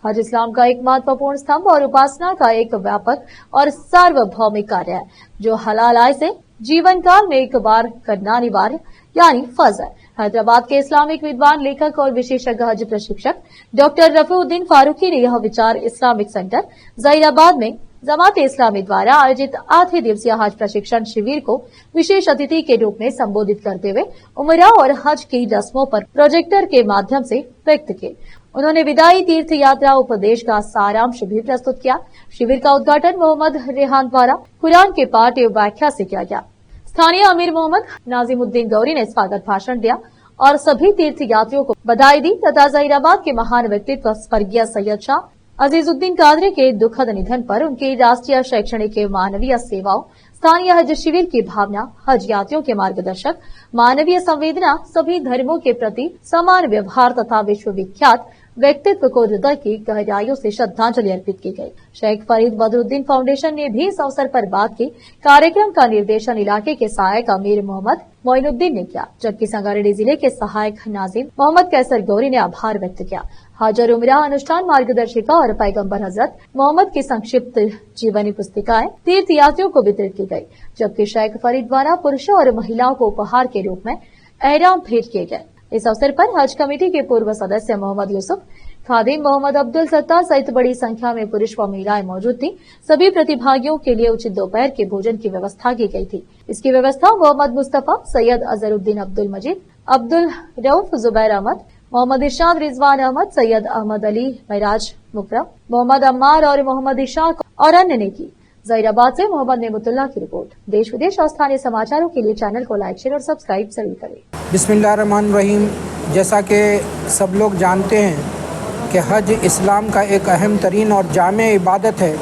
हज इस्लाम का एक महत्वपूर्ण स्तंभ और उपासना का एक व्यापक और सार्वभौमिक कार्य है जो हलाल आय से जीवन काल में एक बार करना अनिवार्य यानी फर्ज है। हैदराबाद के इस्लामिक विद्वान, लेखक और विशेषज्ञ हज प्रशिक्षक डॉक्टर रफीउद्दीन फारूकी ने यह विचार इस्लामिक सेंटर जहीराबाद में जमात इस्लामी द्वारा आयोजित आधे दिवसीय हज प्रशिक्षण शिविर को विशेष अतिथि के रूप में संबोधित करते हुए उमरा और हज की रस्मों पर प्रोजेक्टर के माध्यम से व्यक्त किए। उन्होंने विदाई तीर्थ यात्रा उपदेश का सारांश भी प्रस्तुत किया। शिविर का उद्घाटन मोहम्मद रेहान द्वारा कुरान के पाठ एवं व्याख्या से किया गया। स्थानीय अमीर मोहम्मद नाजिमुद्दीन गौरी ने स्वागत भाषण दिया और सभी तीर्थ यात्रियों को बधाई दी तथा जहीराबाद के महान व्यक्तित्व स्वर्गीय सैयद शाह अजीजुद्दीन कादरी के दुखद निधन पर उनकी राष्ट्रीय शैक्षणिक एवं मानवीय सेवाओं, स्थानीय हज शिविर की भावना, हज यात्रियों के मार्गदर्शक, मानवीय संवेदना, सभी धर्मों के प्रति समान व्यवहार तथा विश्वविख्यात व्यक्तित्व को हृदय की गहराइयों से श्रद्धांजलि अर्पित की गई। शेख फरीद बदरुद्दीन फाउंडेशन ने भी इस अवसर पर बात की। कार्यक्रम का निर्देशन इलाके के सहायक अमीर मोहम्मद मोइनुद्दीन ने किया, जबकि संगारेड्डी जिले के सहायक नाजिम मोहम्मद कैसर गौरी ने आभार व्यक्त किया। हज और उमरा अनुष्ठान मार्गदर्शिका और पैगंबर हजरत मोहम्मद की संक्षिप्त जीवनी पुस्तिकाएं तीर्थ यात्रियों को वितरित की गई, जबकि शेख फरीद द्वारा पुरुषों और महिलाओं को उपहार के रूप में एहराम भेंट किए गए। इस अवसर पर हज कमेटी के पूर्व सदस्य मोहम्मद यूसुफ, खादिम मोहम्मद अब्दुल सत्तार सहित बड़ी संख्या में पुरुष व महिलाएं मौजूद थी। सभी प्रतिभागियों के लिए उचित दोपहर के भोजन की व्यवस्था की गई थी। इसकी व्यवस्था मोहम्मद मुस्तफा, सैयद अजहरुद्दीन अब्दुल मजीद, अब्दुल रऊफ, जुबैर अहमद, मोहम्मद इरशाद, रिजवान अहमद, सैयद अहमद अली, महराज मुकरम, मोहम्मद अम्मार और मोहम्मद इशाक और अन्य ने की। जहीराबाद से मोहम्मद नेमतुल्लाह की रिपोर्ट। देश विदेश और स्थानीय समाचारों के लिए चैनल को लाइक, शेयर और सब्सक्राइब जरूर करें। बिस्मिल्लाहिर्रहमानिर्रहीम। जैसा कि सब लोग जानते हैं कि हज इस्लाम का एक अहम तरीन और जामे इबादत है,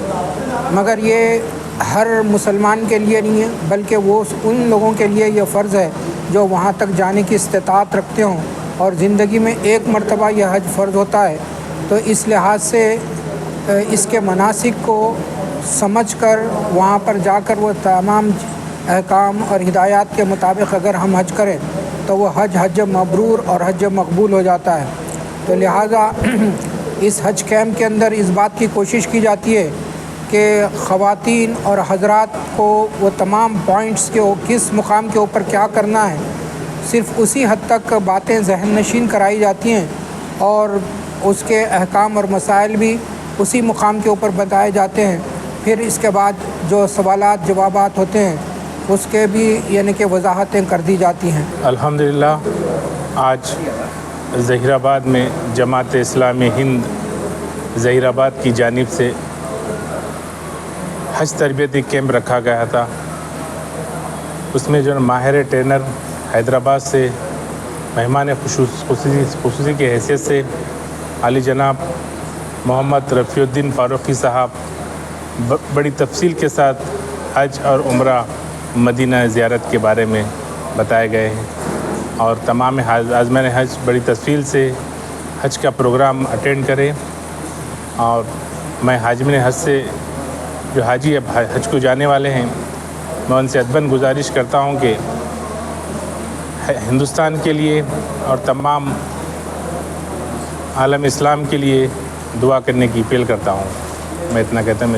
मगर ये हर मुसलमान के लिए नहीं है, बल्कि वो उन लोगों के लिए ये फ़र्ज़ है जो वहाँ तक जाने की इस्तिताअत रखते हों और ज़िंदगी में एक मरतबा यह हज फ़र्ज़ होता है। तो इस लिहाज से इसके मनासिक को समझकर वहाँ पर जाकर वो तमाम अहकाम और हिदायत के मुताबिक अगर हम हज करें तो वो हज मबरूर और हज मकबूल हो जाता है। तो लिहाजा इस हज कैंप के अंदर इस बात की कोशिश की जाती है कि ख़वातीन और हजरात को वो तमाम पॉइंट्स के किस मुकाम के ऊपर क्या करना है, सिर्फ़ उसी हद तक बातें जहन नशीन कराई जाती हैं और उसके अहकाम और मसाइल भी उसी मुकाम के ऊपर बताए जाते हैं। फिर इसके बाद जो सवालात जवाबात होते हैं उसके भी यानी कि वजाहतें कर दी जाती हैं। अल्हम्दुलिल्लाह, आज जहीराबाद में जमात इस्लामी हिंद जहीराबाद की जानिब से हज तरबियती कैंप रखा गया था। उसमें जो माहिर ट्रेनर हैदराबाद से मेहमान खुसूसी की हैसियत से आली जनाब मोहम्मद रफ़ीउद्दीन फारूकी साहब बड़ी तफसील के साथ हज और उम्रा मदीना ज़ियारत के बारे में बताए गए हैं और तमाम आज़मान हज बड़ी तफसील से हज का प्रोग्राम अटेंड करें। और मैं हाजिमिन हज से जो हाजी हज को जाने वाले हैं, मैं उनसे अदबन गुजारिश करता हूं कि हिंदुस्तान के लिए और तमाम आलम इस्लाम के लिए दुआ करने की अपील करता हूं। मैं इतना कहता हूं।